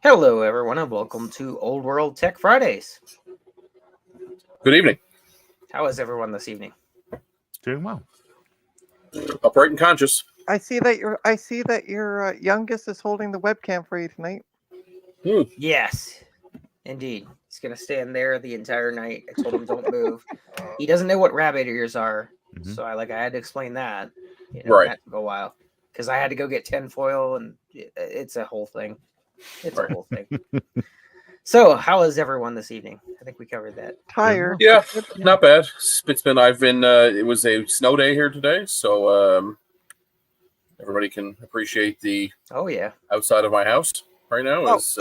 Hello, everyone, and welcome to Old World Tech Fridays. Good evening. How is everyone this evening? Doing well. Upright and conscious. I see that your youngest is holding the webcam for you tonight. Yes, indeed. He's going to stand there the entire night. I told him don't move. He doesn't know what rabbit ears are, so I had to explain that. Right. That took a while because I had to go get tinfoil, and it's a whole thing. It's a whole thing. So, how is everyone this evening? I think we covered that. Tired. Yeah, not bad. It was a snow day here today, so everybody can appreciate the outside of my house right now is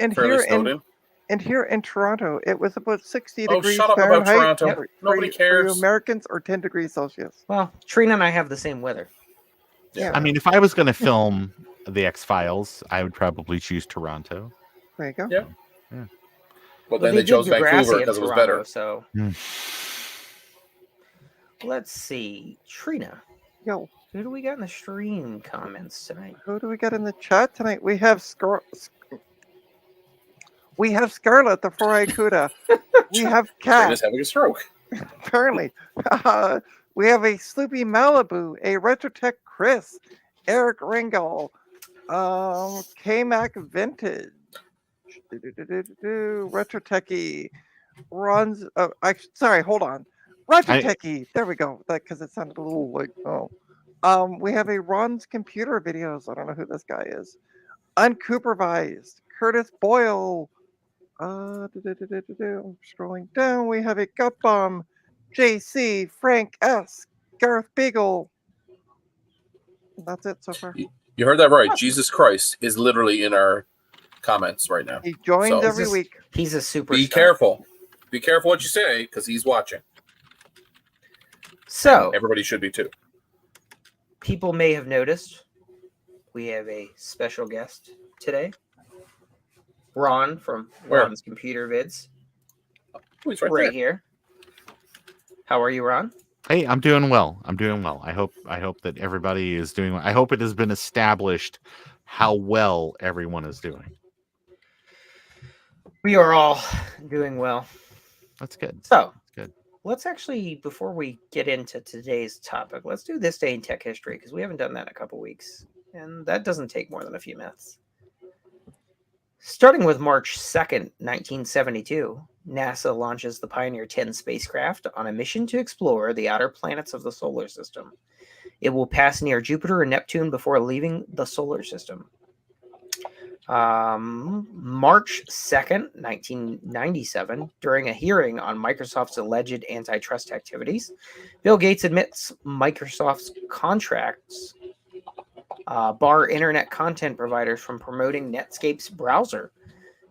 and fairly here snowed in. And here in Toronto, it was about 60 degrees shut up about Fahrenheit. Toronto. Nobody cares. For you Americans, or 10 degrees Celsius. Well, Trina and I have the same weather. Yeah. I mean, if I was going to film the X-Files, I would probably choose Toronto. There you go. Yeah. But then they chose Vancouver because it was better. So let's see. Trina. Yo. Who do we got in the stream comments tonight? Who do we got in the chat tonight? We have Scarlet the Four-Eyed Cuda. We have Cat. Trina's having a stroke. Apparently. We have a Sloopy Malibu, a Retrotech Chris, Eric Ringel, K-Mac Vintage, Retrotechy, Ron's. Hold on. Retrotechy. There we go. Because it sounded a little like we have a Ron's Computer Videos. I don't know who this guy is. Unsupervised, Curtis Boyle. I'm scrolling down. We have a Gut Bomb, JC, Frank S, Gareth Beagle. That's it so far. You heard that right. Jesus Christ is literally in our comments right now. He joins every week. He's a superstar. Be careful. Be careful what you say because he's watching. So everybody should be too. People may have noticed we have a special guest today. Ron from Ron's Computer Vids. Oh, he's right here. How are you, Ron? Hey, I'm doing well. I hope that everybody is doing well. I hope it has been established how well everyone is doing. We are all doing well. That's good. So, good. Let's actually, before we get into today's topic, let's do this day in tech history because we haven't done that in a couple weeks. And that doesn't take more than a few minutes. Starting with March 2nd, 1972, NASA launches the Pioneer 10 spacecraft on a mission to explore the outer planets of the solar system. It will pass near Jupiter and Neptune before leaving the solar system. March 2nd, 1997, during a hearing on Microsoft's alleged antitrust activities, Bill Gates admits Microsoft's contracts bar internet content providers from promoting Netscape's browser.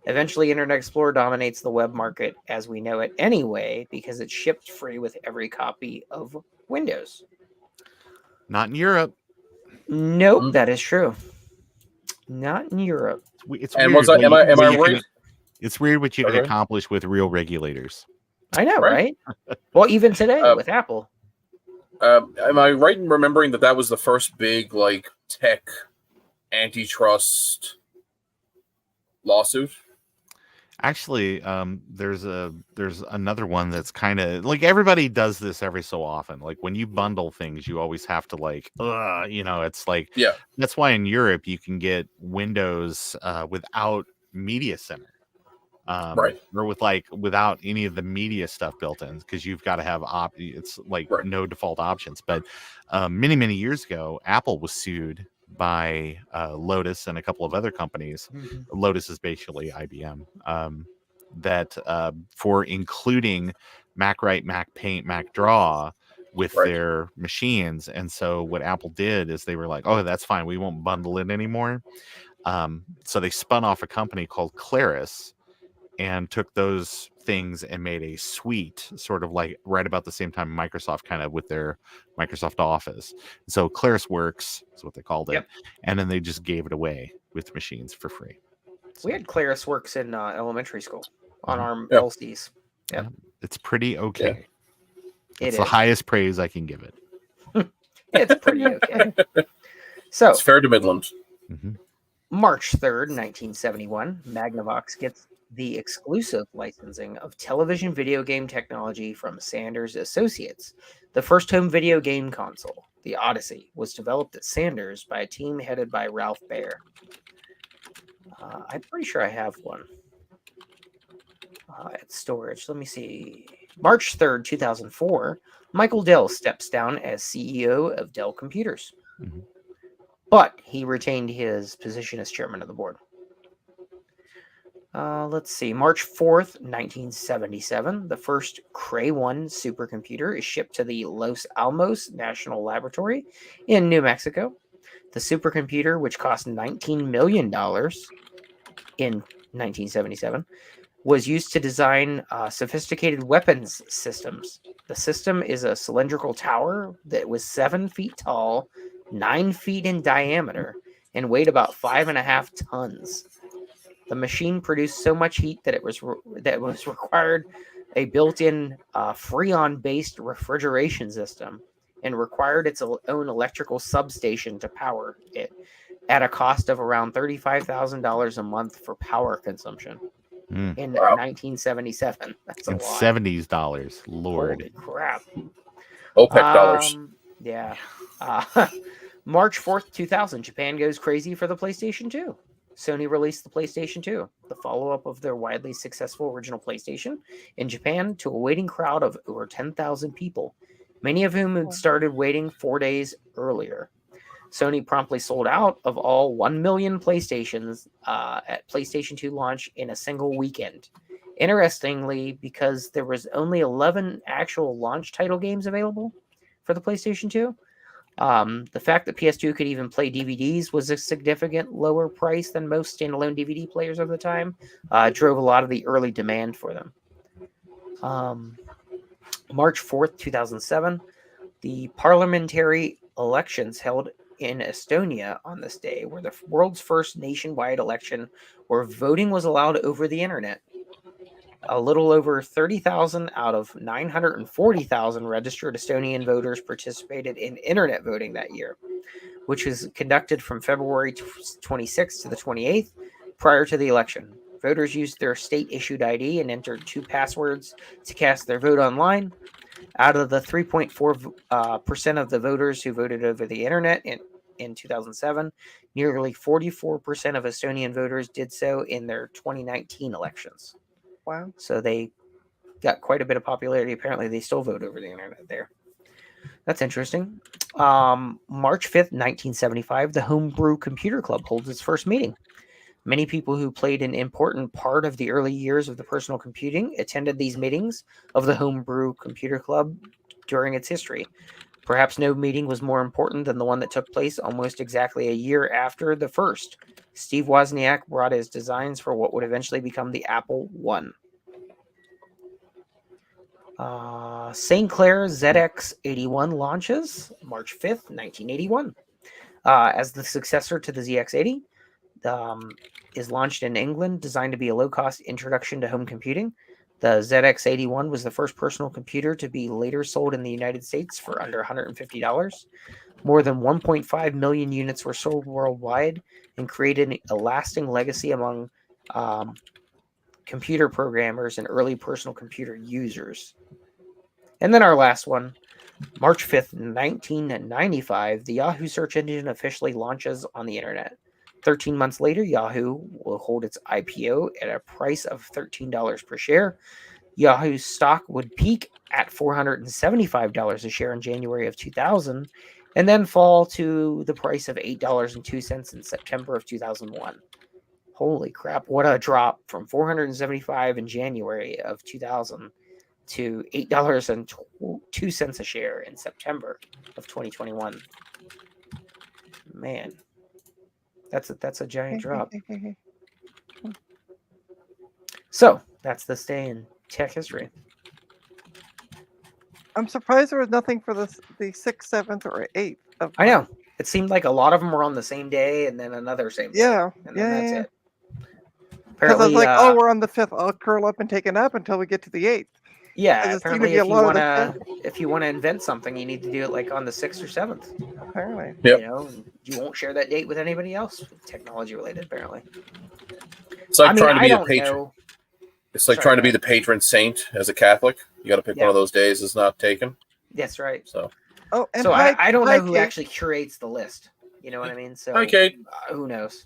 Eventually, Internet Explorer dominates the web market as we know it anyway because it's shipped free with every copy of Windows. Not in Europe. Nope, that is true. Not in Europe. It's and weird. am I right? It's weird what you can accomplish with real regulators. I know, right? Well, even today with Apple. Am I right in remembering that was the first big tech antitrust lawsuit? Actually, there's another one that's kind of like everybody does this every so often. Like when you bundle things, you always have to it's like that's why in Europe you can get Windows without Media Center. Or without any of the media stuff built in because you've got to have no default options. But many years ago, Apple was sued by Lotus and a couple of other companies. Mm-hmm. Lotus is basically IBM. That for including MacWrite, MacPaint, MacDraw with their machines. And so what Apple did is they were like, "Oh, that's fine. We won't bundle it anymore." So they spun off a company called Claris and took those things and made a suite, sort of like right about the same time Microsoft kind of with their Microsoft Office. So ClarisWorks is what they called it. And then they just gave it away with machines for free. So, we had ClarisWorks in elementary school on our LCs. Yeah. It's pretty okay. Yeah. It's the highest praise I can give it. It's pretty okay. So it's fair to Midland. Mm-hmm. March 3rd, 1971, Magnavox gets the exclusive licensing of television video game technology from Sanders Associates. The first home video game console, the Odyssey, was developed at Sanders by a team headed by Ralph Baer. I'm pretty sure I have one at storage. Let me see. March 3rd, 2004, Michael Dell steps down as CEO of Dell Computers. Mm-hmm. But he retained his position as chairman of the board. Let's see. March 4th, 1977, the first Cray 1 supercomputer is shipped to the Los Alamos National Laboratory in New Mexico. The supercomputer, which cost $19 million in 1977, was used to design sophisticated weapons systems. The system is a cylindrical tower that was 7 feet tall, 9 feet in diameter, and weighed about 5.5 tons. The machine produced so much heat that it was required a built-in Freon-based refrigeration system and required its own electrical substation to power it at a cost of around $35,000 a month for power consumption in 1977. That's a lot. 70s dollars. Lord. Holy crap. OPEC dollars. Yeah. March 4th, 2000, Japan goes crazy for the PlayStation 2. Sony released the PlayStation 2, the follow-up of their widely successful original PlayStation, in Japan to a waiting crowd of over 10,000 people, many of whom had started waiting 4 days earlier. Sony promptly sold out of all 1 million PlayStations at PlayStation 2 launch in a single weekend. Interestingly, because there was only 11 actual launch title games available for the PlayStation 2, the fact that PS2 could even play DVDs was a significant lower price than most standalone DVD players of the time, drove a lot of the early demand for them. March 4th, 2007, the parliamentary elections held in Estonia on this day were the world's first nationwide election where voting was allowed over the internet. A little over 30,000 out of 940,000 registered Estonian voters participated in internet voting that year, which was conducted from February 26th to the 28th prior to the election. Voters used their state-issued ID and entered 2 passwords to cast their vote online. Out of the 3.4% of the voters who voted over the internet in 2007, nearly 44% of Estonian voters did so in their 2019 elections. Wow. So they got quite a bit of popularity. Apparently, they still vote over the internet there. That's interesting. March 5th, 1975, the Homebrew Computer Club holds its first meeting. Many people who played an important part of the early years of the personal computing attended these meetings of the Homebrew Computer Club during its history. Perhaps no meeting was more important than the one that took place almost exactly a year after the first. Steve Wozniak brought his designs for what would eventually become the Apple I. St. Clair ZX81 launches March 5th, 1981. As the successor to the ZX80, is launched in England, designed to be a low-cost introduction to home computing. The ZX81 was the first personal computer to be later sold in the United States for under $150. More than 1.5 million units were sold worldwide and created a lasting legacy among computer programmers and early personal computer users. And then our last one, March 5th, 1995, the Yahoo search engine officially launches on the internet. 13 months later, Yahoo will hold its IPO at a price of $13 per share. Yahoo's stock would peak at $475 a share in January of 2000, and then fall to the price of $8.02 in September of 2001. Holy crap, what a drop from $475 in January of 2000 to $8.02 a share in September of 2021. Man, that's a giant drop. So that's this day in tech history. I'm surprised there was nothing for the 6th, 7th, or 8th. I know. It seemed like a lot of them were on the same day, and then another same day. Yeah, and then that's it. Because I was like, we're on the 5th. I'll curl up and take a nap until we get to the 8th. Yeah, apparently if you want to invent something, you need to do it like on the 6th or 7th. Apparently. Yep. You know, you won't share that date with anybody else, technology related, apparently. It's like trying to be the patron. It's like trying to be the patron saint as a Catholic. You got to pick one of those days that's not taken. That's right. So, I don't know who actually curates the list. You know what I mean? So, hi, Kate. Who knows?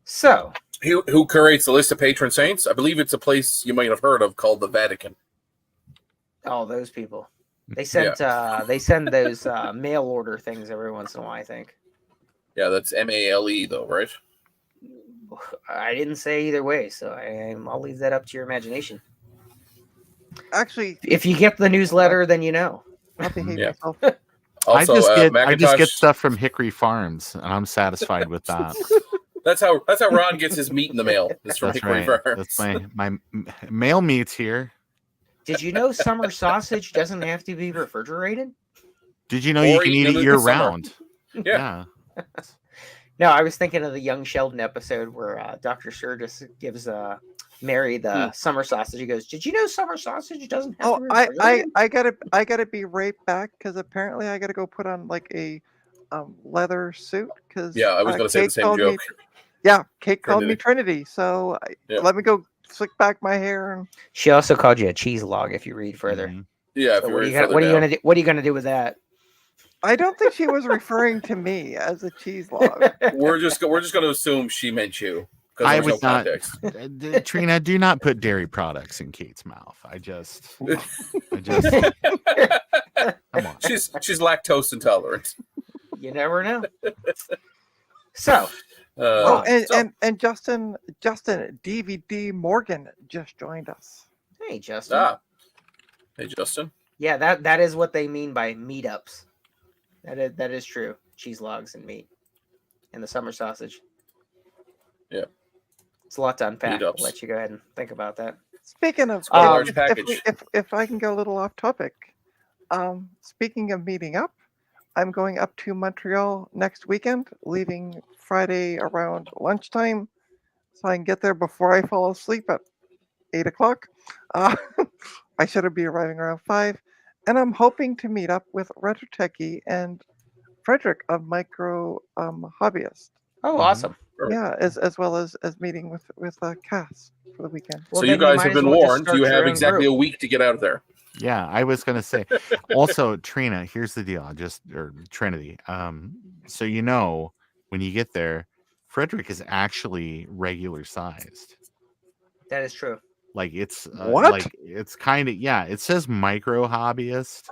So, who curates the list of patron saints? I believe it's a place you might have heard of called the Vatican. Oh, those people. They send those mail order things every once in a while, I think. Yeah, that's MALE though, right? I didn't say either way, so I'll leave that up to your imagination. Actually, if you get the newsletter, then you know. I'll behave myself. Also, I just get stuff from Hickory Farms, and I'm satisfied with that. That's how Ron gets his meat in the mail. It's from Hickory Farms. That's my mail meats here. Did you know summer sausage doesn't have to be refrigerated? Did you know you can eat it year round? Yeah. No, I was thinking of the Young Sheldon episode where Dr. Sturgis gives Mary the summer sausage. He goes, "Did you know summer sausage doesn't have to be refrigerated?" I gotta be right back because apparently I gotta go put on like a leather suit because I was gonna say the same joke. Kate called me Trinity, so let me go slick back my hair. And... She also called you a cheese log if you read further. Mm-hmm. Yeah, so what are you gonna do with that? I don't think she was referring to me as a cheese log. We're just going to assume she meant you. I would not. Trina, do not put dairy products in Kate's mouth. I just. Come on. She's lactose intolerant. You never know. So. And Justin DVD Morgan just joined us. Hey, Justin. Hey, Justin. Yeah, that is what they mean by meetups. That is true. Cheese logs and meat, and the summer sausage. Yeah, it's a lot to unpack. I'll let you go ahead and think about that. Speaking of large package, if I can go a little off topic, speaking of meeting up, I'm going up to Montreal next weekend, leaving Friday around lunchtime, so I can get there before I fall asleep at 8:00. I should be arriving around 5. And I'm hoping to meet up with Retro Techie and Frederick of Micro Hobbyist. Oh, awesome! Yeah, as well as meeting with Cass for the weekend. So you guys have been warned. You have exactly a week to get out of there. Yeah, I was gonna say. Also, Trina, here's the deal. Or Trinity. So when you get there, Frederick is actually regular sized. That is true. Like it's what? Like it's kind of it says micro hobbyist.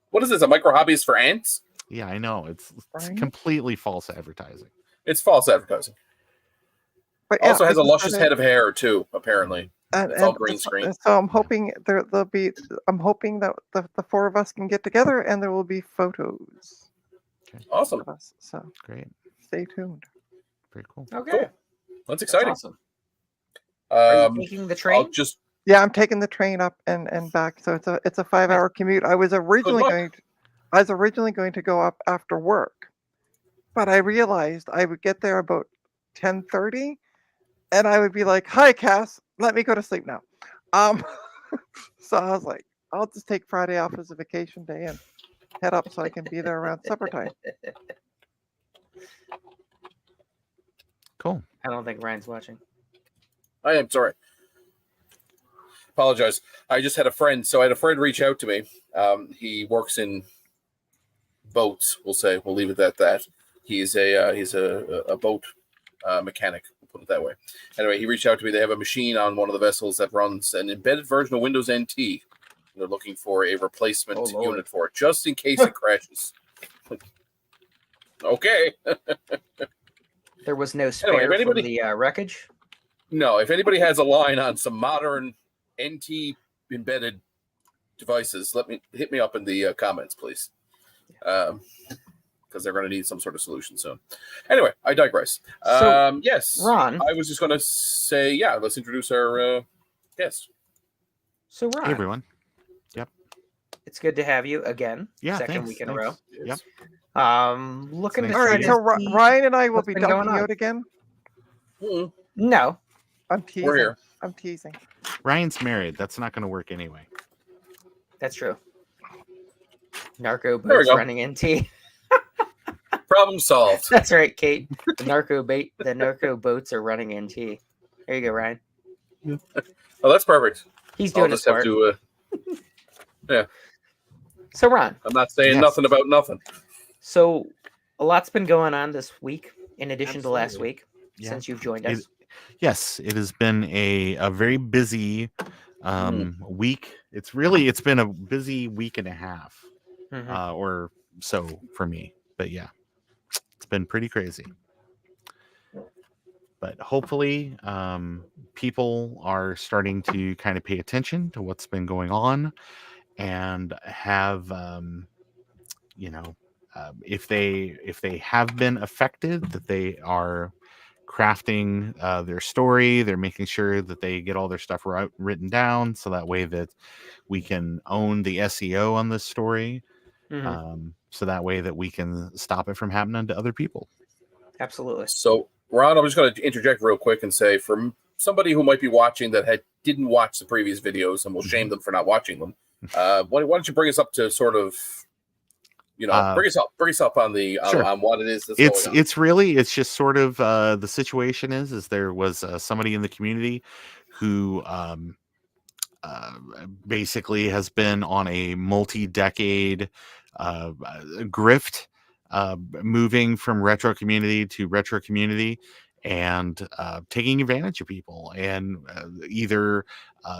What is this? A micro hobbyist for ants? Yeah, I know. It's completely false advertising. It's false advertising. But also has a luscious head of hair too. Apparently, it's all green screen. So I'm hoping there'll be. I'm hoping that the 4 of us can get together and there will be photos. Okay. Awesome. So great. Stay tuned. Pretty cool. Okay, cool. That's exciting. That's awesome. Are you taking the train? I'm taking the train up and back. So it's a 5-hour commute. I was originally going to go up after work, but I realized I would get there about 10:30, and I would be like, "Hi, Cass, let me go to sleep now." So I was like, I'll just take Friday off as a vacation day and head up so I can be there around supper time. Cool. I don't think Ryan's watching. I am sorry. Apologize. I just had a friend. So I had a friend reach out to me. He works in boats. We'll leave it at that. He's a boat mechanic. We'll put it that way. Anyway, he reached out to me. They have a machine on one of the vessels that runs an embedded version of Windows NT. They're looking for a replacement unit for it, just in case it crashes. Okay. There was no spare from the wreckage. No, if anybody has a line on some modern NT embedded devices, hit me up in the comments, please, because they're going to need some sort of solution soon. Anyway, I digress. So, yes, Ron, I was just going to say, let's introduce our guest. So, Ron, hey, everyone. Yep, it's good to have you again. Yeah, second week in a row. Yep. Looking. All right, so Ryan and I will be dumping you out again. Mm-hmm. No. I'm teasing. We're here. I'm teasing. Ryan's married. That's not going to work anyway. That's true. Narco There we boats go. running NT. Problem solved. That's right, Kate. The narco boats are running NT. There you go, Ryan. Oh, that's perfect. He's I'll doing his just have part. to. Yeah. So, Ron. I'm not saying Yes. nothing about nothing. So, a lot's been going on this week, in addition to last Absolutely. week, Yeah. since you've joined us. Yes, it has been a very busy week. It's been a busy week and a half, or so for me. But yeah, it's been pretty crazy. But hopefully, people are starting to kind of pay attention to what's been going on, and have if they have been affected, that they are crafting their story. They're making sure that they get all their stuff written down, so that way that we can own the SEO on this story. So that way that we can stop it from happening to other people. Absolutely. So, Ron, I'm just going to interject real quick and say, for somebody who might be watching that didn't watch the previous videos, and we'll shame them for not watching them, why don't you bring us up to sort of, bring us up on the Sure. on what it is that's It's going on. it's just sort of the situation is there was somebody in the community who basically has been on a multi-decade grift, moving from retro community to retro community, and taking advantage of people, and either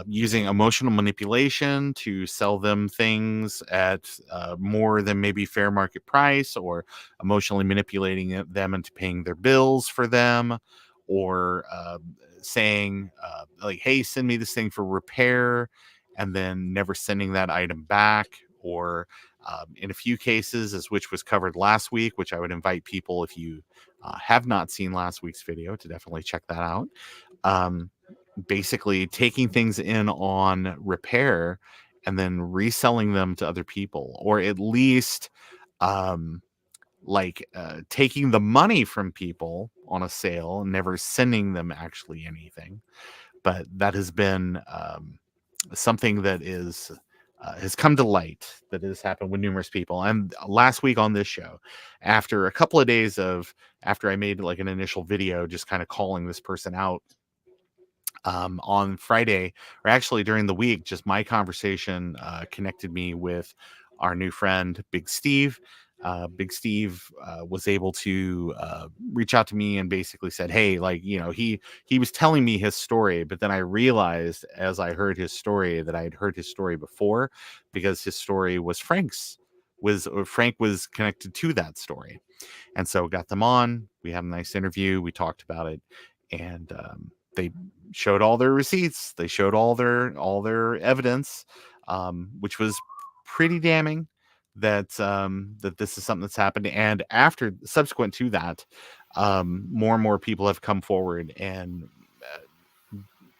using emotional manipulation to sell them things at more than maybe fair market price, or emotionally manipulating them into paying their bills for them, or saying like, hey, send me this thing for repair, and then never sending that item back. Or in a few cases, which was covered last week, which I would invite people, if you have not seen last week's video, to definitely check that out. Basically taking things in on repair and then reselling them to other people, or at least taking the money from people on a sale and never sending them actually anything. But that has been something that has come to light, that has happened with numerous people. And last week on this show, after a couple of days after I made like an initial video just kind of calling this person out, on Friday, or actually during the week, just my conversation connected me with our new friend, Big Steve. Big Steve was able to reach out to me and basically said, hey, he was telling me his story, but then I realized as I heard his story that I had heard his story before, because his story was Frank was connected to that story. And so got them on. We had a nice interview. We talked about it, and they showed all their receipts. They showed all their evidence, which was pretty damning, that this is something that's happened. And subsequent to that, more and more people have come forward and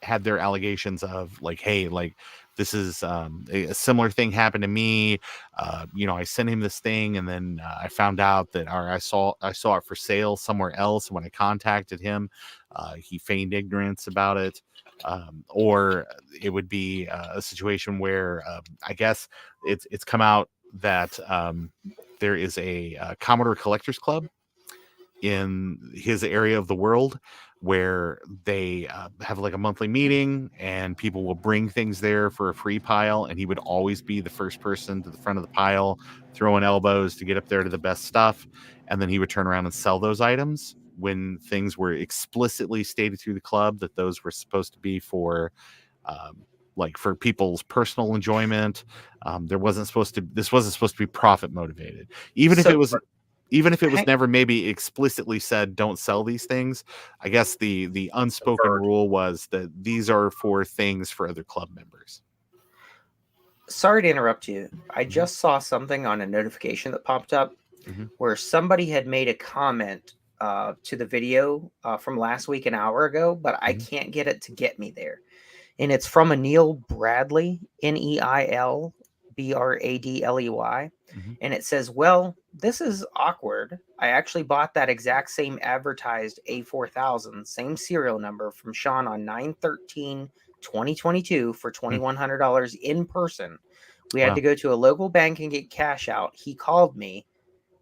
had their allegations of like, hey, like, this is a similar thing happened to me. I sent him this thing, and then I found out that, or I saw it for sale somewhere else. When I contacted him, he feigned ignorance about it. Or it would be a situation where I guess it's come out that there is a Commodore Collectors Club in his area of the world, where they have like a monthly meeting, and people will bring things there for a free pile, and he would always be the first person to the front of the pile, throwing elbows to get up there to the best stuff, and then he would turn around and sell those items when things were explicitly stated through the club that those were supposed to be for for people's personal enjoyment. This wasn't supposed to be profit motivated, even if it was never maybe explicitly said don't sell these things. I guess the unspoken rule was that these are for things for other club members. Sorry to interrupt you. I just saw something on a notification that popped up where somebody had made a comment to the video from last week, an hour ago, but I can't get it to get me there. And it's from a Neil Bradley, Neil Bradley. And it says, well, this is awkward. I actually bought that exact same advertised A4000, same serial number from Sean on 9/13/2022 for $2,100 in person. We had to go to a local bank and get cash out. He called me,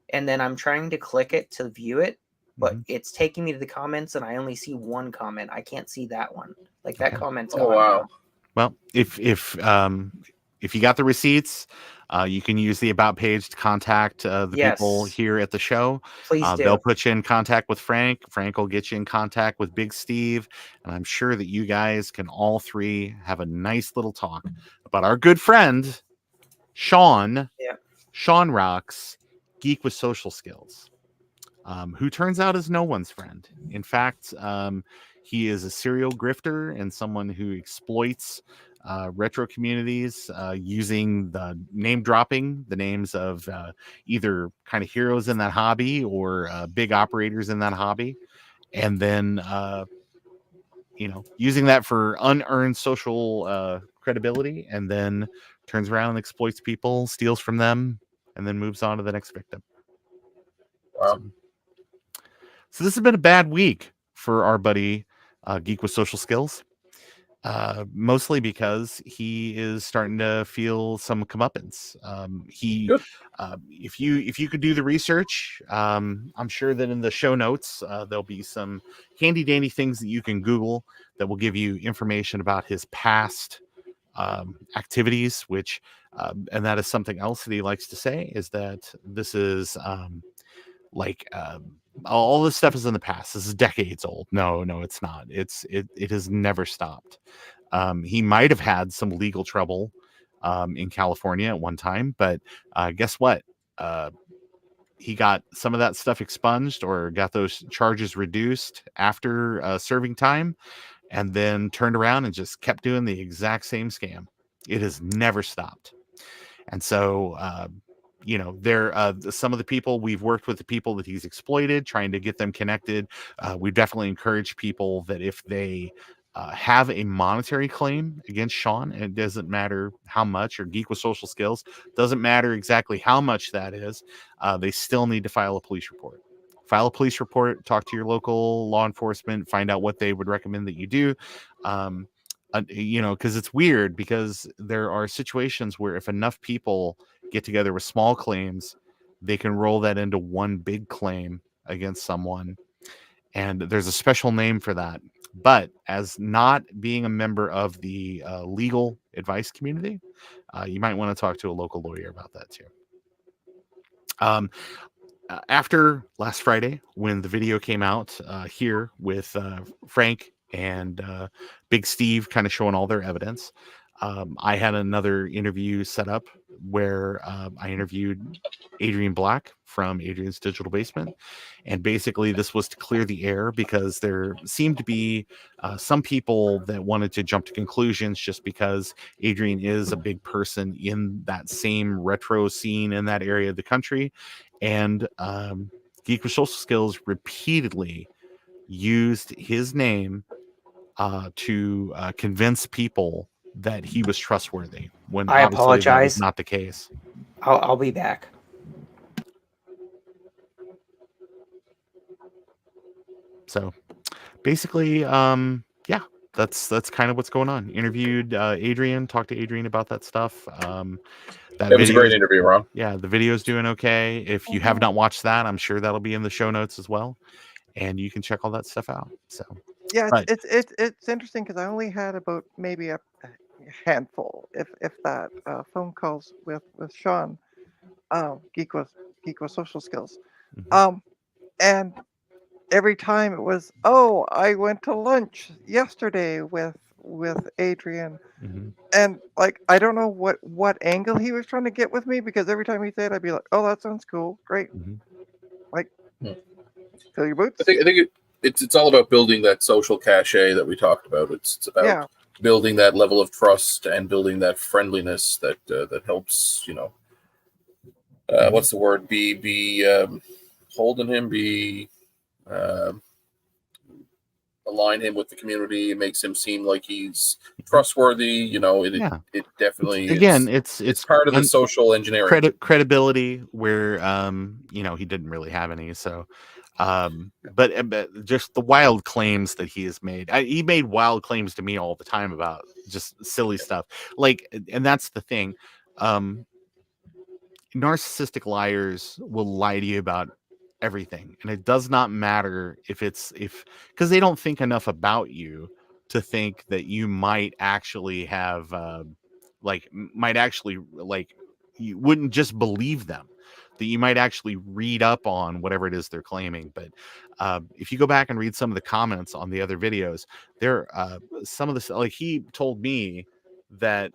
and then I'm trying to click it to view it, but it's taking me to the comments, and I only see one comment. I can't see that one. Like that comment's gone. Wow. Well, if you got the receipts, you can use the About page to contact the people here at the show. Please do. They'll put you in contact with Frank. Frank will get you in contact with Big Steve. And I'm sure that you guys can all three have a nice little talk about our good friend, Sean. Yeah. Sean Rocks, geek with social skills, who turns out is no one's friend. In fact, he is a serial grifter and someone who exploits retro communities using the name dropping the names of either kind of heroes in that hobby or big operators in that hobby, and then using that for unearned social credibility, and then turns around and exploits people, steals from them, and then moves on to the next victim. Wow. So this has been a bad week for our buddy Geek with Social Skills, mostly because he is starting to feel some comeuppance. If you could do the research, I'm sure that in the show notes there'll be some handy dandy things that you can Google that will give you information about his past activities, which and that is something else that he likes to say, is that this is all this stuff is in the past. This is decades old. No, it's not. It has never stopped. He might have had some legal trouble in California at one time, but guess what? He got some of that stuff expunged or got those charges reduced after serving time, and then turned around and just kept doing the exact same scam. It has never stopped. And so some of the people we've worked with, the people that he's exploited, trying to get them connected. We definitely encourage people that if they have a monetary claim against Sean, and it doesn't matter how much, or Geek with Social Skills, doesn't matter exactly how much that is, they still need to file a police report. File a police report, talk to your local law enforcement, find out what they would recommend that you do. Because it's weird, because there are situations where if enough people get together with small claims, they can roll that into one big claim against someone. And there's a special name for that. But as not being a member of the legal advice community, you might want to talk to a local lawyer about that too. After last Friday, when the video came out here with Frank and Big Steve kind of showing all their evidence, I had another interview set up where I interviewed Adrian Black from Adrian's Digital Basement. And basically this was to clear the air, because there seemed to be some people that wanted to jump to conclusions just because Adrian is a big person in that same retro scene in that area of the country. And Geek with Social Skills repeatedly used his name to convince people that he was trustworthy, when I obviously apologize. that was not the case. I'll be back. So basically, that's kind of what's going on. Interviewed Adrian, talked to Adrian about that stuff. That was a great interview, Ron. Yeah, the video's doing okay. If you have not watched that, I'm sure that'll be in the show notes as well, and you can check all that stuff out. So yeah, it's interesting, because I only had about maybe a handful, if that, phone calls with Sean, Geek with Social Skills, and every time it was, oh, I went to lunch yesterday with Adrian. And like, I don't know what angle he was trying to get with me, because every time he said, I'd be like, oh, that sounds cool, great. Like, fill your boots. I think it's all about building that social cachet that we talked about. It's about building that level of trust and building that friendliness that helps, what's the word? Be holding him, be align him with the community. It makes him seem like he's trustworthy. You know, it definitely again, it's part of the social engineering. Credibility where he didn't really have any. So but just the wild claims that he has made. He made wild claims to me all the time about just silly stuff. Like, and that's the thing. Narcissistic liars will lie to you about everything, and it does not matter because they don't think enough about you to think that you might actually have you wouldn't just believe them, that you might actually read up on whatever it is they're claiming. But if you go back and read some of the comments on the other videos, there some of the, like, he told me that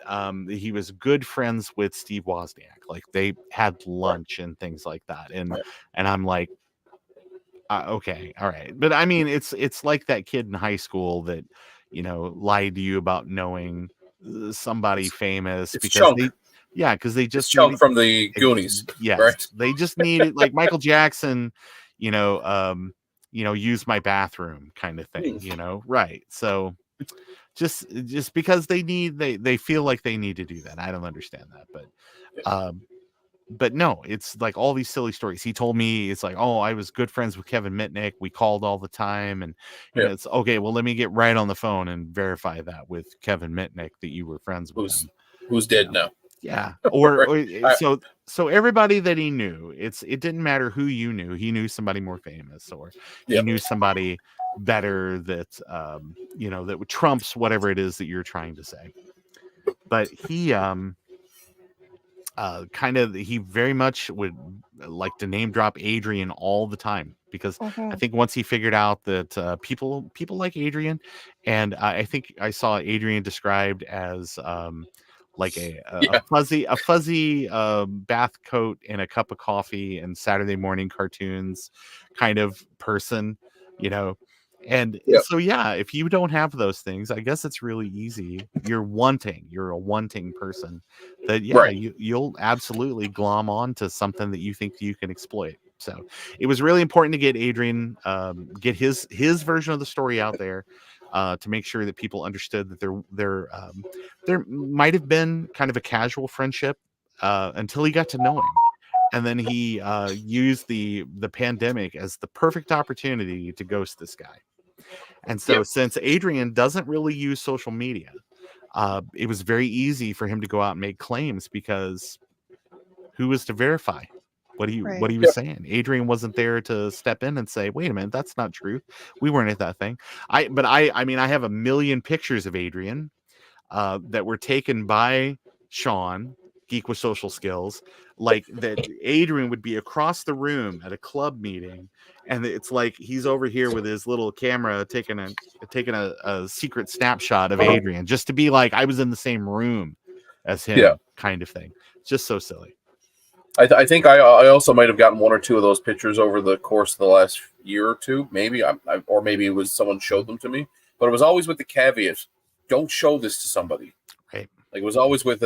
he was good friends with Steve Wozniak, like they had lunch and things like that, and I'm like, okay, all right. But I mean, it's like that kid in high school that lied to you about knowing somebody famous it's because Chunk. because they just Chunk from the Goonies. Yes, right? They just needed, like Michael Jackson, use my bathroom kind of thing, right? So just because they feel like they need to do that. I don't understand that, but no, it's like all these silly stories. He told me, it's like, oh, I was good friends with Kevin Mitnick. We called all the time, and it's okay. Well, let me get right on the phone and verify that with Kevin Mitnick that you were friends with him. Who's dead now? Yeah, or so everybody that he knew, it didn't matter who you knew. He knew somebody more famous, or he knew somebody better that that trumps whatever it is that you're trying to say. But he he very much would like to name drop Adrian all the time, because I think once he figured out that people like Adrian, and I think I saw Adrian described as like a fuzzy bath coat and a cup of coffee and Saturday morning cartoons kind of person, and so if you don't have those things, I guess it's really easy. You're a wanting person that you'll absolutely glom on to something that you think you can exploit. So it was really important to get Adrian get his version of the story out there, to make sure that people understood that there might have been kind of a casual friendship until he got to know him. And then he used the pandemic as the perfect opportunity to ghost this guy. And so since Adrian doesn't really use social media, it was very easy for him to go out and make claims, because who was to verify what he was saying? Adrian wasn't there to step in and say, wait a minute, that's not true. We weren't at that thing. I mean, I have a million pictures of Adrian that were taken by Sean, Geek with Social Skills, like that Adrian would be across the room at a club meeting, and it's like he's over here with his little camera taking a secret snapshot of Adrian, just to be like, I was in the same room as him, kind of thing. Just so silly. I think I also might have gotten one or two of those pictures over the course of the last year or two, maybe, or maybe it was someone showed them to me, but it was always with the caveat, don't show this to somebody. Right. Like, it was always with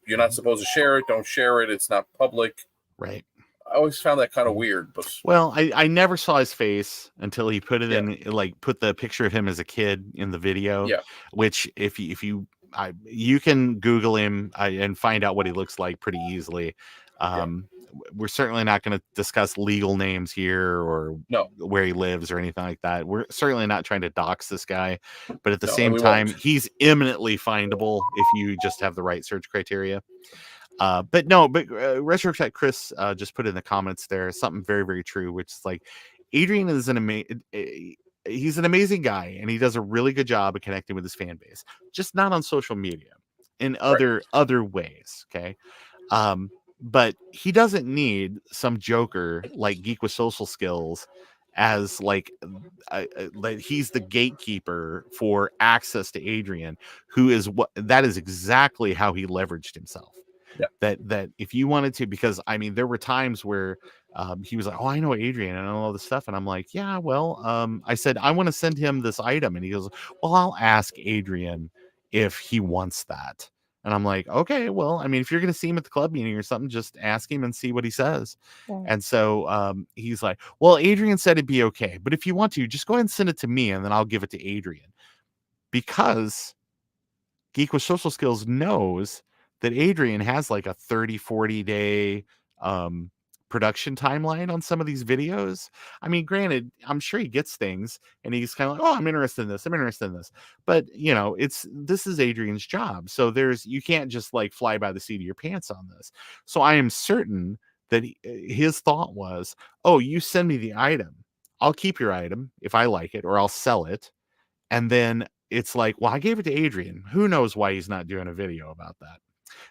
you're not supposed to share it. Don't share it. It's not public. Right. I always found that kind of weird. But well, I never saw his face until he put it in, like put the picture of him as a kid in the video. Yeah. Which you can Google him and find out what he looks like pretty easily. We're certainly not going to discuss legal names here or where he lives or anything like that. We're certainly not trying to dox this guy, but at the same time, he's eminently findable if you just have the right search criteria. But Retro Tech Chris just put in the comments there something very, very true, which is like, Adrian is he's an amazing guy, and he does a really good job of connecting with his fan base, just not on social media, in other ways. Okay. But he doesn't need some joker like Geek with Social Skills as like he's the gatekeeper for access to Adrian, who is that is exactly how he leveraged himself. That if you wanted to, because I mean, there were times where he was like, oh, I know Adrian and all this stuff, and I'm like, yeah, well, I said I want to send him this item, and he goes, well, I'll ask Adrian if he wants that. And I'm like, okay, well, I mean, if you're going to see him at the club meeting or something, just ask him and see what he says. And so he's like, well, Adrian said it'd be okay. But if you want to, just go ahead and send it to me and then I'll give it to Adrian. Because Geek with Social Skills knows that Adrian has like a 30, 40 day production timeline on some of these videos. I mean, granted, I'm sure he gets things and he's kind of like, oh, I'm interested in this. I'm interested in this. But this is Adrian's job. So you can't just like fly by the seat of your pants on this. So I am certain that his thought was, oh, you send me the item. I'll keep your item if I like it, or I'll sell it. And then it's like, well, I gave it to Adrian. Who knows why he's not doing a video about that?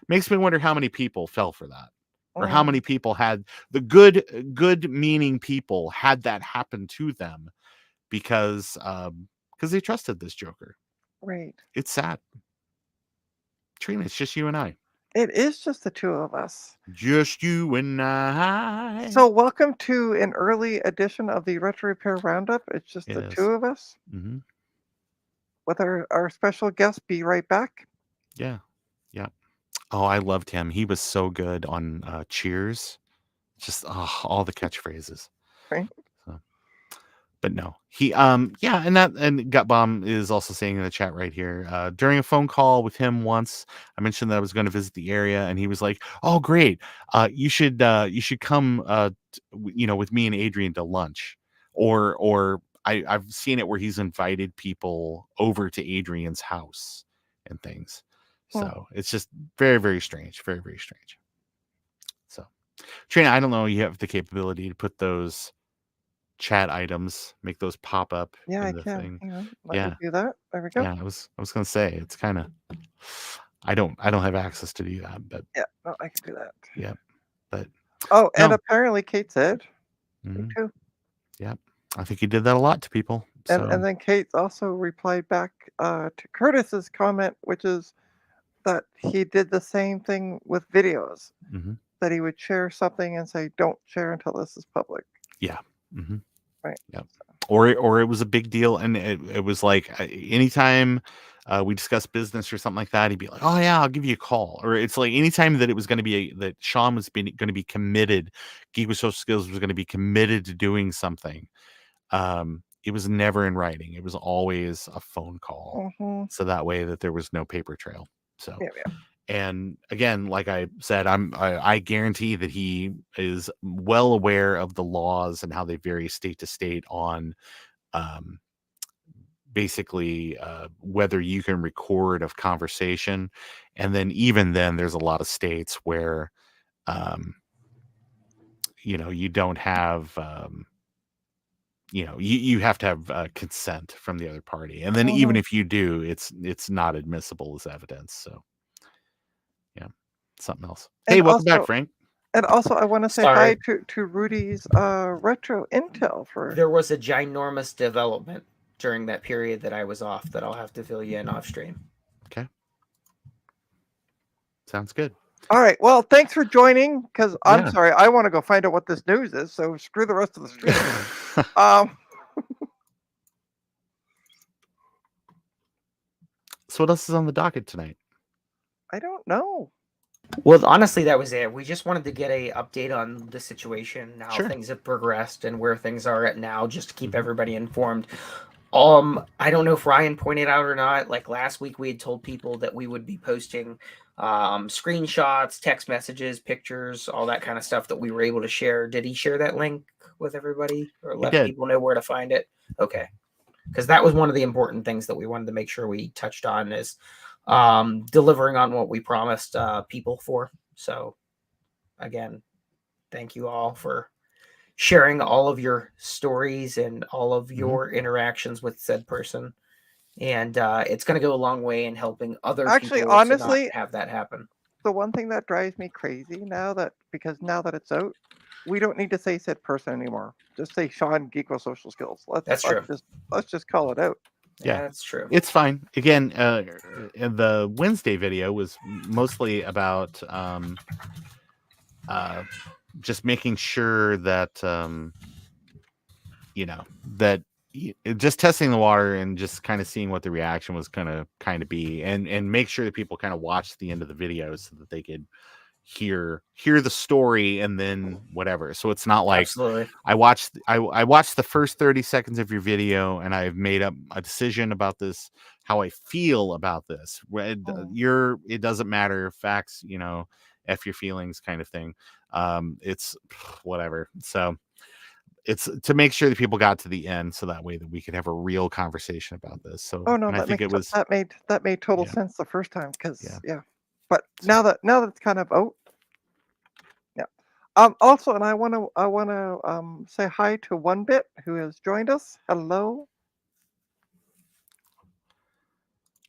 Makes me wonder how many people fell for that. Or how many people had the good meaning people had that happen to them because they trusted this Joker. Right. It's sad. Trina, it's just you and I. It is just the two of us. Just you and I. So welcome to an early edition of the Retro Repair Roundup. It's just the two of us. Mm-hmm. With our special guest. Be right back. Yeah. Yeah. Oh, I loved him. He was so good on Cheers. Just all the catchphrases. Right. So, but no, he and Gut Bomb is also saying in the chat right here. During a phone call with him once, I mentioned that I was going to visit the area, and he was like, "Oh, great! You should come, with me and Adrian to lunch." Or I've seen it where he's invited people over to Adrian's house and things. So it's just very, very strange. Very, very strange. So, Trina, I don't know. You have the capability to put those chat items, make those pop up. Yeah, in I the can. thing. Hang on. Let me do that. There we go. Yeah, I was gonna say it's kind of. I don't have access to do that, but yeah, no, I can do that. Yeah, but and apparently Kate said me too. Yeah, I think he did that a lot to people. And then Kate also replied back to Curtis's comment, which is that he did the same thing with videos. That he would share something and say, "Don't share until this is public." Yeah. Right. Yeah. Or it was a big deal, and it was like anytime we discussed business or something like that, he'd be like, "Oh yeah, I'll give you a call." Or it's like anytime that it was going to be that Sean was going to be committed, Geek with Social Skills was going to be committed to doing something. It was never in writing. It was always a phone call. So that way that there was no paper trail. So, and again, like I said, I guarantee that he is well aware of the laws and how they vary state to state on, basically whether you can record a conversation. And then even then there's a lot of states where, you don't have, you have to have consent from the other party, and then even if you do, it's not admissible as evidence. So yeah, something else. Hey, welcome back, Frank. And also I want to say hi to Rudy's retro intel. There was a ginormous development during that period that I was off that I'll have to fill you in off stream. Okay, sounds good. All right. Well, thanks for joining, because I'm sorry, I want to go find out what this news is, so screw the rest of the stream. So what else is on the docket tonight? I don't know. Well, honestly, that was it. We just wanted to get a update on the situation, how things have progressed, and where things are at now, just to keep everybody informed. I don't know if Ryan pointed out or not. Like last week, we had told people that we would be posting screenshots, text messages, pictures, all that kind of stuff that we were able to share. Did he share that link with everybody or let people know where to find it? Okay. Because that was one of the important things that we wanted to make sure we touched on is delivering on what we promised people for. So again, thank you all for sharing all of your stories and all of your interactions with said person. And it's going to go a long way in helping other people honestly, to not have that happen. The one thing that drives me crazy because now that it's out, we don't need to say said person anymore. Just say Sean Geek with Social Skills. Let's just call it out. Yeah, that's true. It's fine. Again, the Wednesday video was mostly about just making sure that that just testing the water and just kind of seeing what the reaction was gonna kind of be, and make sure that people kind of watch the end of the video so that they could hear the story and then whatever. So it's not like Absolutely. I watched the first 30 seconds of your video and I've made up a decision about this, how I feel about this. It doesn't matter, facts, F your feelings kind of thing. It's whatever. So it's to make sure that people got to the end so that way that we could have a real conversation about this. So Oh no, and I think it was that made total Yeah. sense the first time because Yeah. But now that it's kind of yeah. Also, and I want to say hi to One Bit who has joined us. Hello.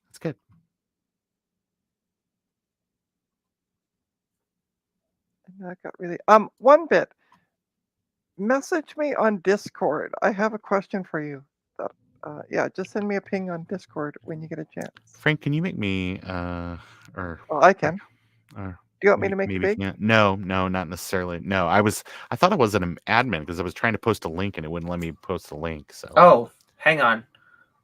That's good. And that got really One Bit. Message me on Discord. I have a question for you. Yeah, just send me a ping on Discord when you get a chance. Frank, can you make me or Well, I can. or Do you want me to make it maybe big? can't. No, not necessarily. No, I thought I was an admin because I was trying to post a link and it wouldn't let me post a link. So Oh, hang on.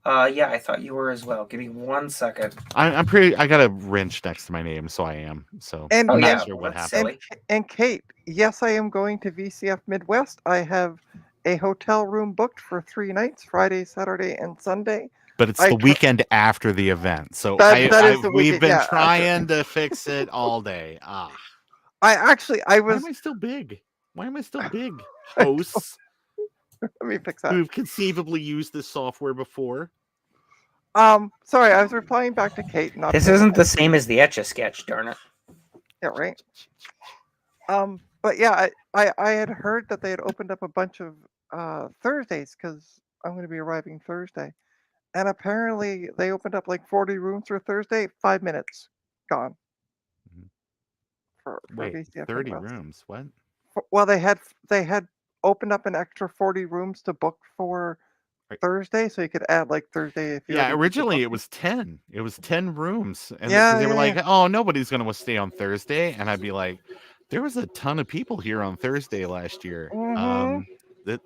Yeah, I thought you were as well. Give me 1 second. I'm pretty. I got a wrench next to my name, so I am. So And I'm yeah, not sure what that's happened. silly. And Kate, yes, I am going to VCF Midwest. I have a hotel room booked for 3 nights, Friday, Saturday, and Sunday. But it's the weekend after the event, so that is the we've weekend, been yeah, trying to fix it all day. I Why was. am I still big? Why am I still big? Hosts Let me fix that. who've conceivably used this software before. Sorry, I was replying back to Kate. Not This isn't the same as the Etch-a-Sketch, darn it. Yeah, right. But yeah, I had heard that they had opened up a bunch of Thursdays because I'm going to be arriving Thursday, and apparently they opened up like 40 rooms for Thursday. 5 minutes gone. For Wait, VCF 30 Midwest. rooms? What? Well, they had opened up an extra 40 rooms to book for Thursday, so you could add like Thursday if you. Yeah, originally it was 10. It was 10 rooms, and Yeah, they were yeah, like, "Oh, nobody's going to stay on Thursday," and I'd be like, "There was a ton of people here on Thursday last year." Mhm.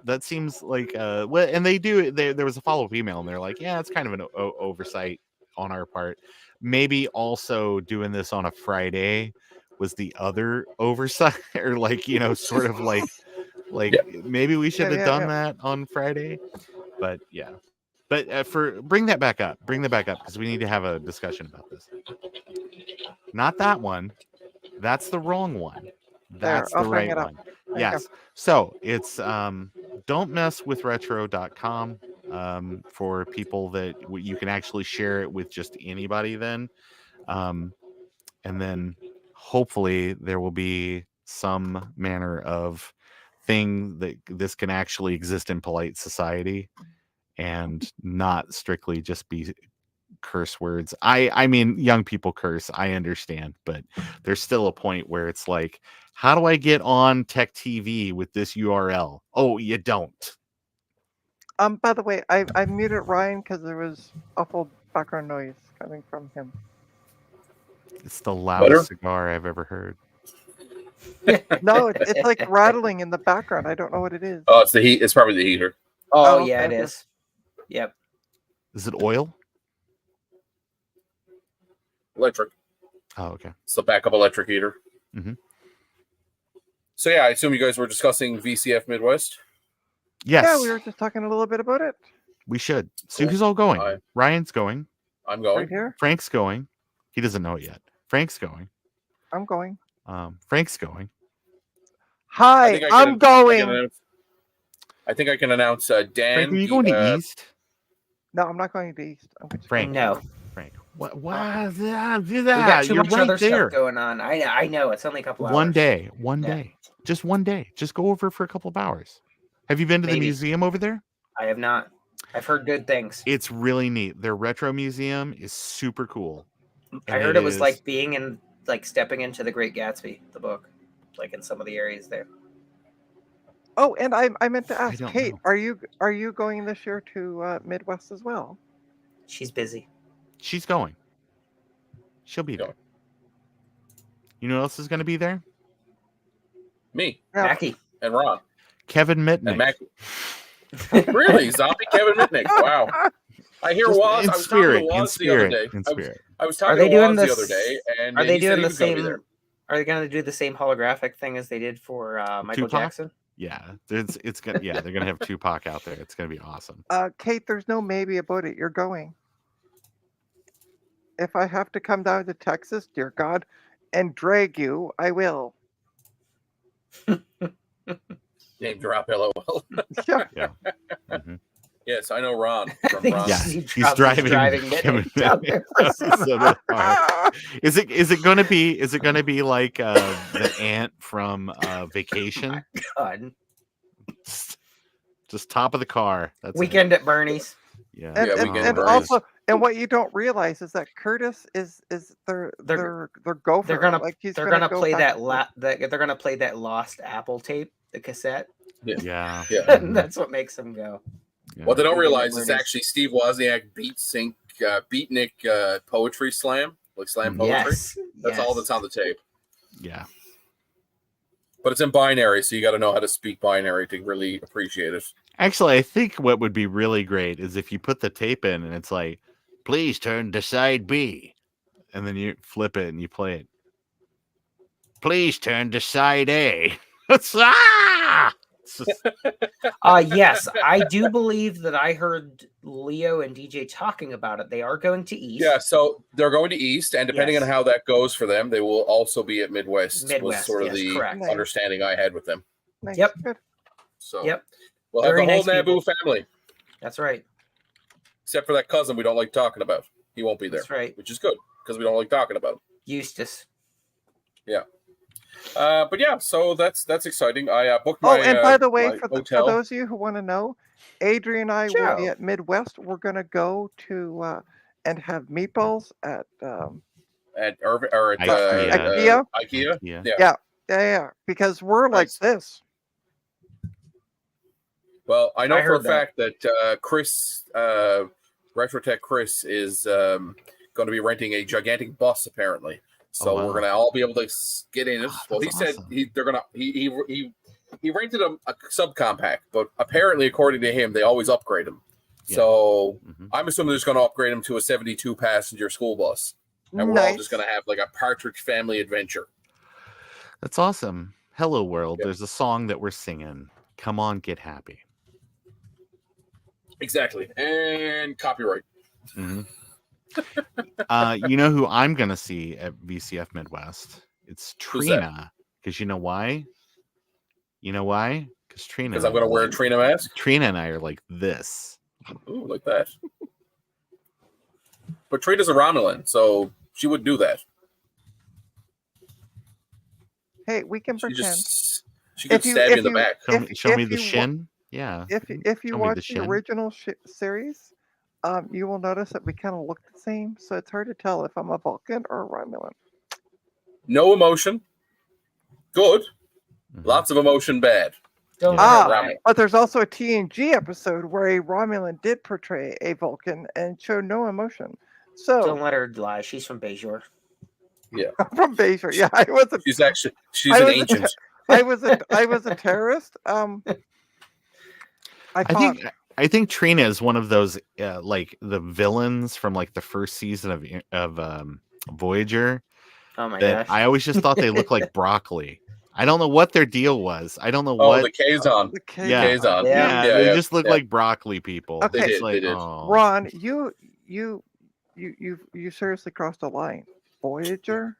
That seems like well, and they do. There was a follow up email, and they're like, "Yeah, it's kind of an oversight on our part. Maybe also doing this on a Friday was the other oversight, or like sort of like Yeah. maybe we should have done Yeah. that on Friday." But yeah. But bring that back up because we need to have a discussion about this. Not that one. That's the wrong one. That's I'll the bring right it up. one. There you Yes. So it's don'tmesswithretro.com for people that you can actually share it with just anybody then. And then hopefully there will be some manner of thing that this can actually exist in polite society and not strictly just be curse words. I mean, young people curse, I understand, but there's still a point where it's like, how do I get on Tech TV with this URL? Oh, you don't. By the way, I muted Ryan because there was awful background noise coming from him. It's the loudest cigar I've ever heard. No, it's like rattling in the background. I don't know what it is. Oh, it's the heat. It's probably the heater. Oh, okay, yeah, it okay. is. Yep. Is it oil? Electric. Oh, okay. It's a backup electric heater. Mm-hmm. So yeah, I assume you guys were discussing VCF Midwest. Yes. Yeah, we were just talking a little bit about it. We should. So Cool. who's all going? Ryan's going. I'm going. Right here. Frank's going. He doesn't know it yet. Frank's going. I'm going. Frank's going. Hi, I'm going. I think I can announce Dan. Frank, are you going to East? No, I'm not going to East. I'm going to Frank. No. Frank. What? Do that. We got too You're much right other there. stuff going on. I know. It's only a couple hours. One day. Just one day. Just go over for a couple of hours. Have you been to the museum over there? I have not. I've heard good things. It's really neat. Their retro museum is super cool. I heard it was like being in, like stepping into The Great Gatsby, the book, like in some of the areas there. Oh, and I meant to ask Kate, know. are you going this year to Midwest as well? She's busy. She's going. She'll be there. You know who else is going to be there? Me. Yeah. Mackie. And Ron. Kevin Mitnick. And Mackie. Really, zombie Kevin Mitnick? Wow. I hear Just Waz. in I was talking to spirit, in Waz the other spirit, day. in spirit. I was Are talking they to doing Waz the this? other day, and Are they he said doing he the was going to be same? there. Are they going to do the same holographic thing as they did for Michael Tupac? Jackson? Yeah, it's gonna. Yeah, they're gonna have Tupac out there. It's gonna be awesome. Kate, there's no maybe about it. You're going. If I have to come down to Texas, dear God, and drag you, I will. Name drop, LOL. Yeah. Yeah. Mhm. Yes, I know Ron I from think Ron. Yeah, he he's dropped his driving Kevin Kevin down there for out some- to the car. Is it gonna be like the ant from Vacation? God. Just top of the car. That's Weekend at Bernie's. Yeah. And, Yeah, and, Weekend and at Bernie's. also, and what you don't realize is that Curtis is their gopher. They're gonna like he's they're gonna gonna go play back that and forth. they're gonna play that lost Apple tape, the cassette. Yeah. Yeah. Mhm. That's what makes them go. Yeah. What they don't Weekend at realize is Bernie's. actually Steve Wozniak beatnik poetry slam, like slam Mhm. poetry. Yes. That's all that's on the tape. Yeah. But it's in binary, so you got to know how to speak binary to really appreciate it. Actually, I think what would be really great is if you put the tape in and it's like, please turn to side B. And then you flip it and you play it. Please turn to side A. It's just- Yes, I do believe that I heard Leo and DJ talking about it. They are going to East. Yeah, so they're going to East, and depending Yes. on how that goes for them, they will also be at Midwest. Was Midwest, sort of yes, the correct. Nice. understanding I had with them. Nice. Yep. Good. So Yep, we'll have Very the whole nice people. Naboo family, that's right. except for that cousin we don't like talking about. He won't be there, That's right. which is good because we don't like talking about him. Eustace. But yeah, so that's exciting. I booked my. Oh, and by the way, my for hotel. those of you who want to know, Adrian and I will be Joe. at Midwest. We're gonna go to and have meatballs at at Irving or at IKEA. IKEA. Yeah. yeah, because we're like Nice. this. Well, I know I for a heard that. fact that Chris, Retrotech Chris, is going to be renting a gigantic bus apparently. So Oh, wow. we're going to all be able to get in it. Oh, Well, he that's said awesome. they're going to he rented a subcompact, but apparently, according to him, they always upgrade them. Yeah. So Mhm. I'm assuming they're just going to upgrade them to a 72 passenger school bus, and we're all just going to have like a Partridge Family adventure. That's awesome. Hello World. Yep. There's a song that we're singing. Come on, get happy. Exactly, and copyright. Mhm. You know who I'm gonna see at VCF Midwest? It's Who's that? Trina. Because you know why? You know why? Because Trina. Because I'm going to wear a Trina mask. Trina and I are like this. Ooh, like that. But Trina's a Romulan, so she would do that. Hey, we can She pretend. she could If you- stab you if in the you- back. Show me if the you wa- shin. Yeah. If you Show me the watch the shin. original series, you will notice that we kind of look the same. So it's hard to tell if I'm a Vulcan or a Romulan. No emotion. Good. Mhm. Lots of emotion. Bad. Don't Yeah. let her Ah, lie. But there's also a TNG episode where a Romulan did portray a Vulcan and showed no emotion. Don't So let her lie. She's from Bejor. from Bejor, yeah, I wasn't. She's I an was a ancient. I was a terrorist. I think Trina is one of those like the villains from like the first season of Voyager Oh my that gosh. I always just thought they looked like broccoli. I don't know what their deal was. I don't know Oh, what. the Kazon. the K- Yeah. Kazon. Yeah. Yeah, they just look yeah. like broccoli people. Okay. It's They did, like, they did. oh. Ron, you seriously crossed a line. Voyager?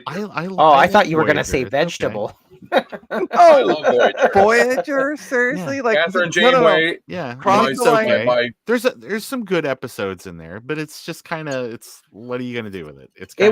I thought you were going to Voyager. say It's okay. vegetable. I Oh, love Voyager. Voyager? Seriously? Like Catherine no, no, no. Janeway. Yeah, Cross it's the line. okay. My There's some good episodes in there, but it's just kind of what are you gonna do with it? It kinda-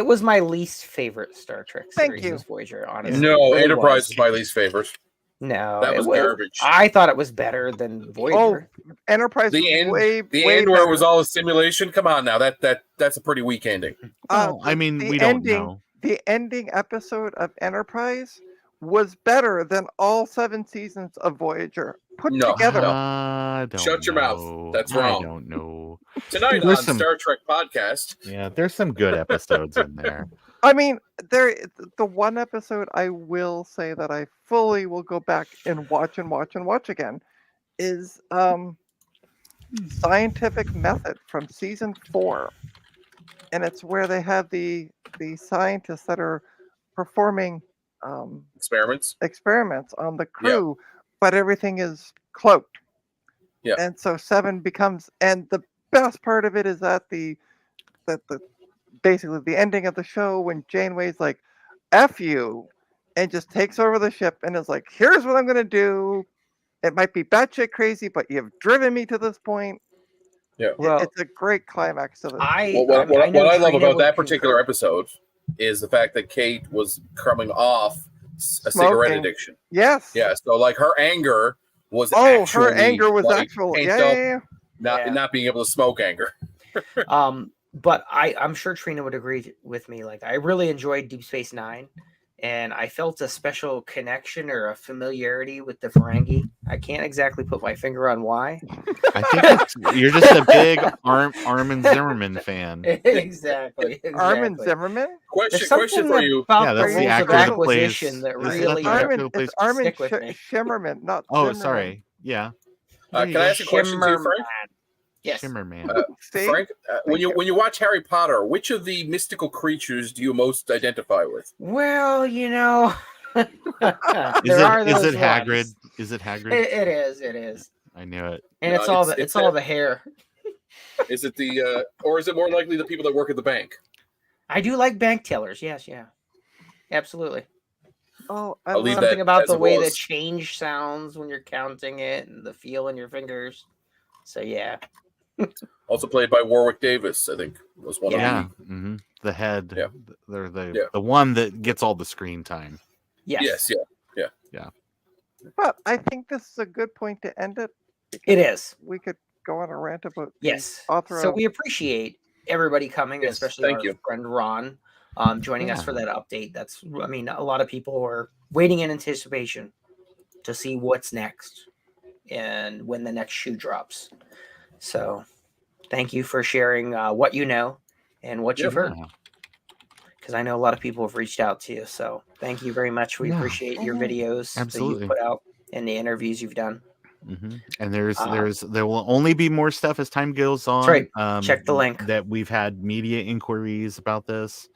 was my least favorite Star Trek Thank series. you. Was Voyager, honestly. no, It really Enterprise was. is my least favorite. No, That it was garbage. I thought it was better than Voyager. Enterprise The was end, way, the way end where it better. was all a simulation. Come on now, that's a pretty weak ending. Well, I mean, the we don't ending- know. The ending episode of Enterprise was better than all 7 seasons of Voyager put No. together. I don't Shut your mouth. know. That's I wrong. don't know. Tonight There's on some- Star Trek podcast. Yeah, there's some good episodes in there. I mean, the one episode I will say that I fully will go back and watch again is Scientific Method from season 4, and it's where they have the scientists that are performing experiments on the crew, but everything is cloaked. Yeah. And so Seven becomes, and the best part of it is that the basically the ending of the show when Janeway's like, "F you," and just takes over the ship and is like, "Here's what I'm gonna do. It might be batshit crazy, but you've driven me to this point." Yeah. Well, It's a great climax to this. What I love Trina about would that particular concur. episode is the fact that Kate was coming off a cigarette Smoking. addiction. Yes. Yeah, so like her anger was Oh, actually her anger was like, actual. pent Yeah, up, yeah, yeah. not being able to smoke anger. But I'm sure Trina would agree with me. Like, I really enjoyed Deep Space Nine, and I felt a special connection or a familiarity with the Ferengi. I can't exactly put my finger on why. I think you're just a big Armin Zimmerman fan. Exactly. Armin Zimmerman? Question for you. About that's the the rules actor of that acquisition plays. that Isn't really that the actor Armin, who plays? it's Armin stick with me. Shimmerman, not Oh, Zimmerman. sorry. Yeah. Can I ask a question to you, Frank? Yes. Shimmerman. Frank, when you watch Harry Potter, which of the mystical creatures do you most identify with? Well, you know, Is it Hagrid? Is it Hagrid? It is. I knew it. And No, it's all the hair. Is it the or is it more likely the people that work at the bank? I do like bank tellers. Yes, yeah. Absolutely. Oh, I'll leave Something that about as the it way was. the change sounds when you're counting it and the feel in your fingers. So yeah. Also played by Warwick Davis, I think was one Yeah. of Mm-hmm. The head. Yeah. They're the one that gets all the screen time. Yes. Yeah. But I think this is a good point to end it. It is. We could go on a rant about Yes. the author So of... we appreciate everybody coming, Yes, especially thank our you. friend Ron, joining us for that update. A lot of people are waiting in anticipation to see what's next and when the next shoe drops. So thank you for sharing what you know and what you've heard. Because I know a lot of people have reached out to you. So thank you very much. We appreciate your videos that you put out and the interviews you've done. Mm-hmm. And there will only be more stuff as time goes on. That's right. Check the link. That we've had media inquiries about this.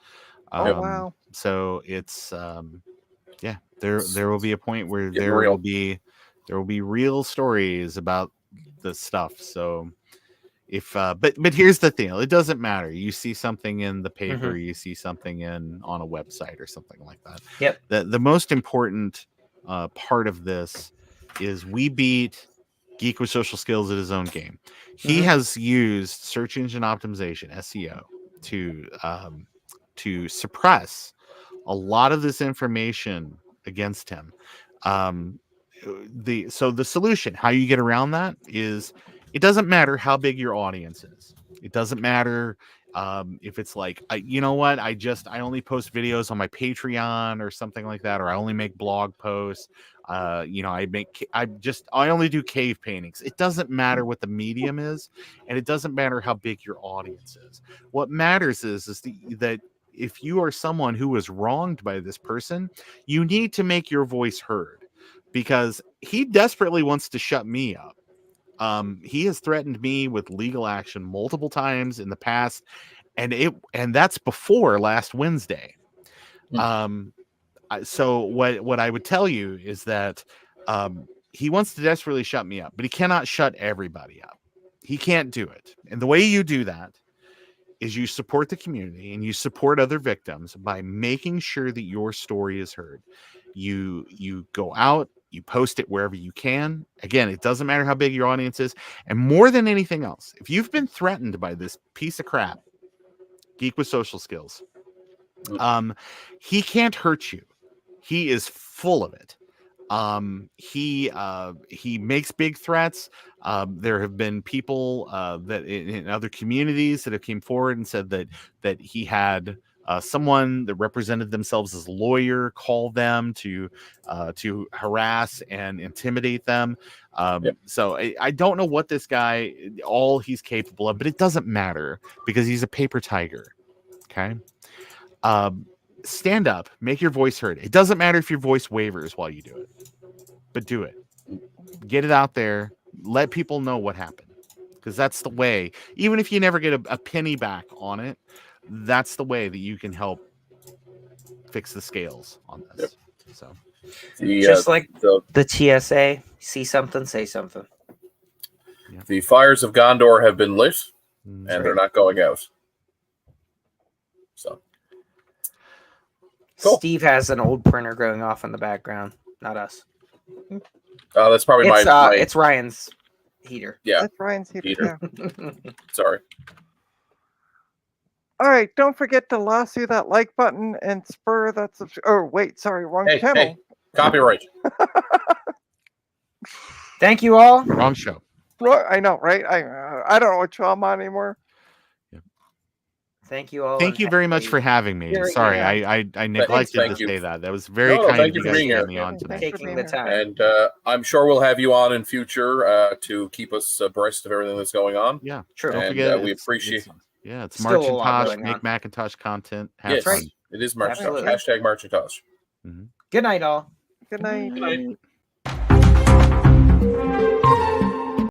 Oh wow! So it's there will be a point where there will be real stories about the stuff. So if but here's the thing, it doesn't matter. You see something in the paper, you see something on a website or something like that. Yep. The most important part of this is we beat Geek with Social Skills at his own game. He has used search engine optimization, SEO, to suppress a lot of this information against him. The solution, how you get around that is, it doesn't matter how big your audience is. It doesn't matter if it's like, you know what, I only post videos on my Patreon or something like that, or I only make blog posts. I only do cave paintings. It doesn't matter what the medium is, and it doesn't matter how big your audience is. What matters is that if you are someone who was wronged by this person, you need to make your voice heard, because he desperately wants to shut me up. He has threatened me with legal action multiple times in the past, and that's before last Wednesday. So what I would tell you is that he wants to desperately shut me up, but he cannot shut everybody up. He can't do it. And the way you do that is you support the community and you support other victims by making sure that your story is heard. You go out, you post it wherever you can. Again, it doesn't matter how big your audience is. And more than anything else, if you've been threatened by this piece of crap, Geek with Social Skills, he can't hurt you. He is full of it. He makes big threats. There have been people that in other communities that have came forward and said that he had someone that represented themselves as a lawyer call them to harass and intimidate them. So I don't know what this guy, all he's capable of, but it doesn't matter because he's a paper tiger. Okay. Stand up, make your voice heard. It doesn't matter if your voice wavers while you do it, but do it. Get it out there. let people know what happened, because that's the way. Even if you never get a penny back on it, that's the way that you can help fix the scales on this. So, just like the TSA, see something, say something. The fires of Gondor have been lit, and they're not going out. So, cool. Steve has an old printer going off in the background, not us. That's probably it's Ryan's heater. Yeah, that's Ryan's heater. Yeah. Sorry. All right, don't forget to lasso that like button and spur that oh, wait, sorry, wrong channel. Hey, copyright. Thank you all. Wrong show. I know, right? I don't know what show I'm on anymore. Thank you all. Thank you very much for having me. Sorry, I neglected to say that. That was very kind of you guys to have me on today. Taking the time. And I'm sure we'll have you on in future to keep us abreast of everything that's going on. Yeah, true. Don't forget, we appreciate. It's Marcintosh. Make Macintosh content. Have fun. It is Marcintosh. Hashtag Marcintosh. Good night, all. Good night. Good night.